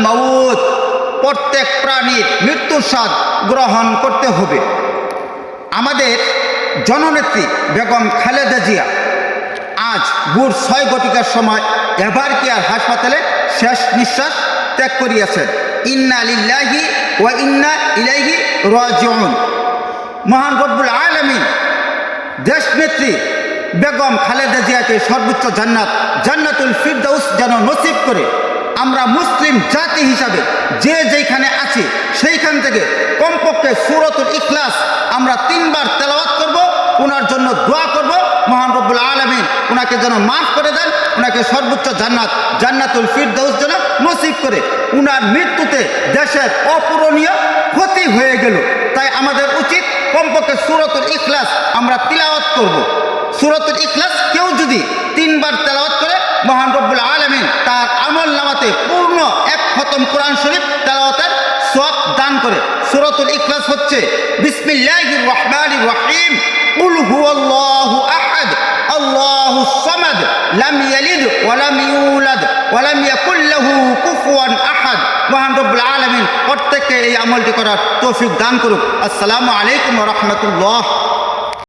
মাউত, প্রত্যেক প্রাণীর মৃত্যুর স্বাদ গ্রহণ করতে হবে। আমাদের জননেত্রী বেগম খালেদা জিয়া আজ ভোর 6 ঘটিকার সময় এভার কেয়ার হাসপাতালে শেষ নিঃশ্বাস ত্যাগ করিয়াছেন। ইন্না লিল্লাহি ওয়া ইন্না ইলাইহি রাজিউন। মহান রব্বুল আলামিন দেশনেত্রী বেগম খালেদা জিয়াকে সর্বোচ্চ জান্নাতুল ফিরদাউস যেন নসিব করে। আমরা মুসলিম জাতি হিসাবে যে যেখানে আছি সেইখান থেকে কমপক্ষে সূরাতুল ইখলাস আমরা 3 বার তেলাওয়াত করব, ওনার জন্য দোয়া করব। মহান রব্বুল আলামিন ওনাকে যেন মাফ করে দেন, ওনাকে সর্বোচ্চ জান্নাতুল ফিরদাউস যেন নসিব করে। ওনার মৃত্যুতে দেশের অপূরণীয় ক্ষতি হয়ে গেল। তাই আমাদের উচিত কমপক্ষে সূরাতুল ইখলাস আমরা তিলাওয়াত করব। সূরাতুল ইখলাস কেউ যদি 3 বার তেলাওয়াত করে, মহান রব্বুল আলামিন তার আমল নামাতে পূর্ণ 1 খতম কোরআন শরীফ তেলাওয়াতের সওয়াব দান করে। সূরাতুল ইখলাস হচ্ছে বিসমিল্লাহির রহমানির রহিম, কুল হুয়াল্লাহু আহাদ আল্লাহুস সামাদ লাম ইয়ালিদ ওয়া লাম ইউলাদ ওয়া লাম ইয়াকুল লাহু কুফুয়ান আহাদ। মহান রব্বুল আলামিন প্রত্যেককে এই আমলটি করার তৌফিক দান করুক। আসসালামু আলাইকুম ওয়া রাহমাতুল্লাহ।